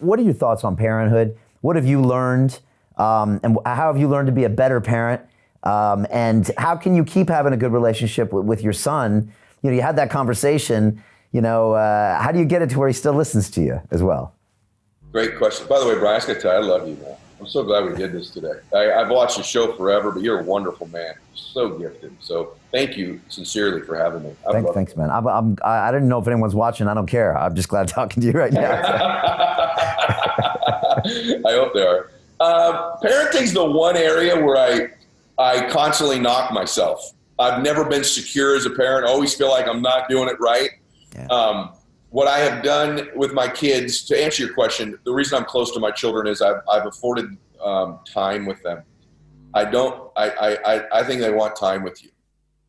what are your thoughts on parenthood? What have you learned? And how have you learned to be a better parent? And how can you keep having a good relationship with your son? You know, you had that conversation, how do you get it to where he still listens to you as well? Great question. By the way, Brian, I got to tell you, I love you, man. I'm so glad we did this today. I've watched the show forever, but you're a wonderful man. So gifted. So thank you sincerely for having me. Thanks, man. I didn't know if anyone's watching. I don't care. I'm just glad talking to you right now. I hope they are. Parenting's the one area where I constantly knock myself. I've never been secure as a parent. I always feel like I'm not doing it right. Yeah. What I have done with my kids, to answer your question, the reason I'm close to my children is I've afforded time with them. I think they want time with you,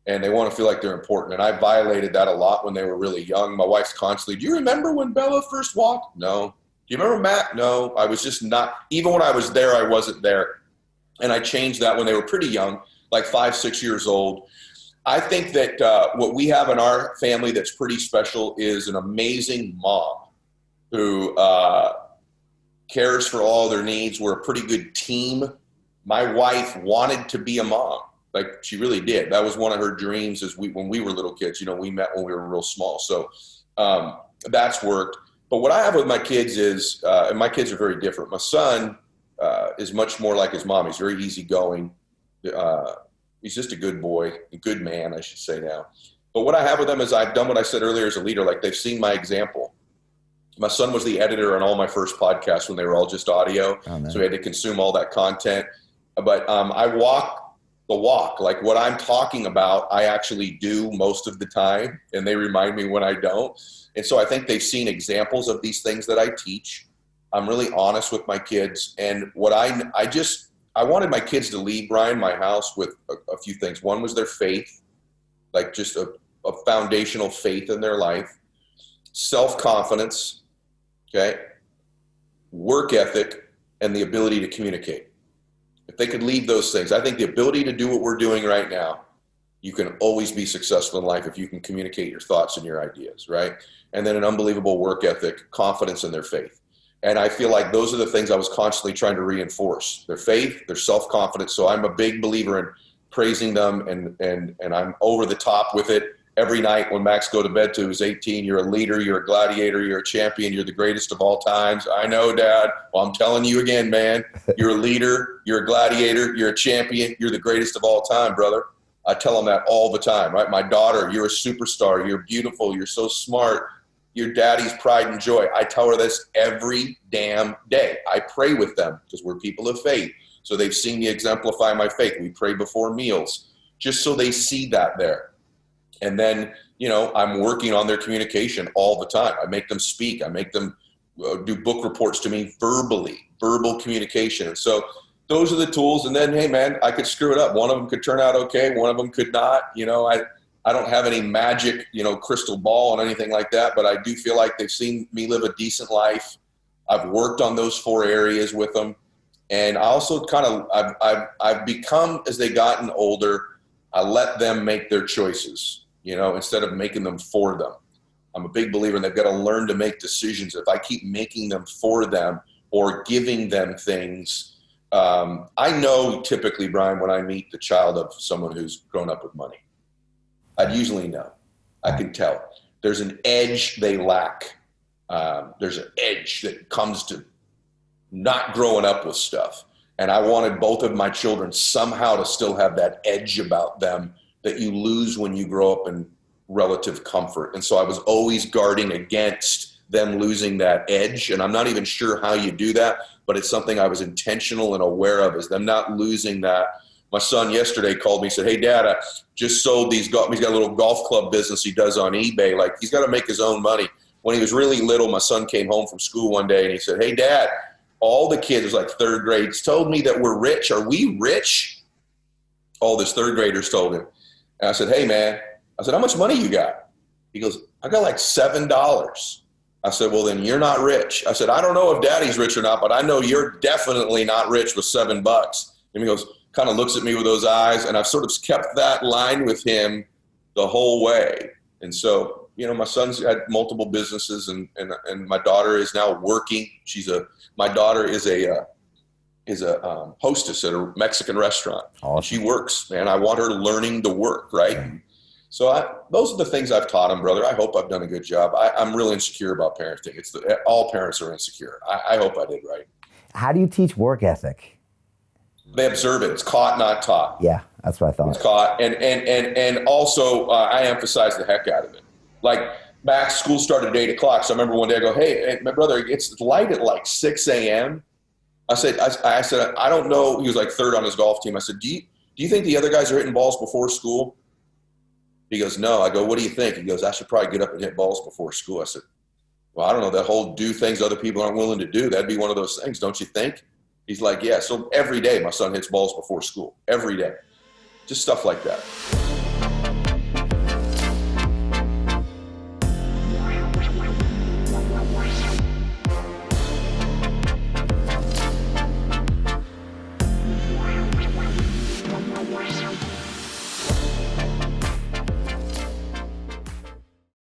and they want to feel like they're important. And I violated that a lot when they were really young. My wife's constantly, do you remember when Bella first walked? No. Do you remember Matt? No. I was just not, even when I was there, I wasn't there. And I changed that when they were pretty young, like 5, 6 years old. I think that what we have in our family that's pretty special is an amazing mom who cares for all their needs. We're a pretty good team. My wife wanted to be a mom. Like, she really did. That was one of her dreams when we were little kids. We met when we were real small. So that's worked. But what I have with my kids is, and my kids are very different. My son is much more like his mom. He's very easygoing. He's just a good boy, a good man, I should say now. But what I have with them is I've done what I said earlier as a leader. Like, they've seen my example. My son was the editor on all my first podcasts when they were all just audio. So he had to consume all that content. But I walk the walk. Like, what I'm talking about, I actually do most of the time, and they remind me when I don't. And so I think they've seen examples of these things that I teach. I'm really honest with my kids. And what I wanted my kids to leave, Brian, my house with a few things. One was their faith, like just a foundational faith in their life, self-confidence, okay, work ethic, and the ability to communicate. If they could leave those things, I think the ability to do what we're doing right now, you can always be successful in life if you can communicate your thoughts and your ideas, right? And then an unbelievable work ethic, confidence in their faith. And I feel like those are the things I was constantly trying to reinforce: their faith, their self-confidence. So I'm a big believer in praising them, and I'm over the top with it every night when Max go to bed to who's 18. You're a leader, you're a gladiator, you're a champion, you're the greatest of all times. I know, Dad. Well, I'm telling you again, man, you're a leader, you're a gladiator, you're a champion, you're the greatest of all time, brother. I tell them that all the time, right? My daughter, you're a superstar, you're beautiful, you're so smart. Your daddy's pride and joy. I tell her this every damn day. I pray with them because we're people of faith. So they've seen me exemplify my faith. We pray before meals just so they see that there. And then, I'm working on their communication all the time. I make them speak. I make them do book reports to me verbal communication. And so those are the tools. And then, hey, man, I could screw it up. One of them could turn out okay. One of them could not. I don't have any magic, crystal ball and anything like that, but I do feel like they've seen me live a decent life. I've worked on those 4 areas with them. And I also I've become, as they've gotten older, I let them make their choices, instead of making them for them. I'm a big believer in they've got to learn to make decisions. If I keep making them for them or giving them things, I know typically, Brian, when I meet the child of someone who's grown up with money, I'd usually know. I can tell. There's an edge they lack. There's an edge that comes to not growing up with stuff. And I wanted both of my children somehow to still have that edge about them that you lose when you grow up in relative comfort. And so I was always guarding against them losing that edge. And I'm not even sure how you do that, but it's something I was intentional and aware of, is them not losing that. My son yesterday called me and said, hey, Dad, I just sold these golf. He's got a little golf club business he does on eBay. Like, he's got to make his own money. When he was really little, my son came home from school one day and he said, hey, Dad, all the kids, it was like 3rd grade, told me that we're rich. Are we rich? All this 3rd graders told him. And I said, hey, man, how much money you got? He goes, I got like $7. I said, well, then you're not rich. I said, I don't know if Daddy's rich or not, but I know you're definitely not rich with $7. And he goes, kind of looks at me with those eyes, and I've sort of kept that line with him the whole way. And so my son's had multiple businesses, and my daughter is now working. My daughter is a hostess at a Mexican restaurant. Awesome. She works, man. I want her learning to work, right? Yeah. So those are the things I've taught him, brother. I hope I've done a good job. I'm real insecure about parenting. All parents are insecure. I hope I did right. How do you teach work ethic? They observe it. It's caught, not taught. Yeah, that's what I thought. It's caught. And also I emphasize the heck out of it. Like back, school started at 8 o'clock. So I remember one day I go, hey, my brother, it's light at like 6 a.m. I said, I don't know. He was like third on his golf team. I said, do you think the other guys are hitting balls before school? He goes, no. I go, what do you think? He goes, I should probably get up and hit balls before school. I said, well, I don't know. That whole do things other people aren't willing to do. That'd be one of those things, don't you think? He's like, yeah. So every day my son hits balls before school. Every day. Just stuff like that.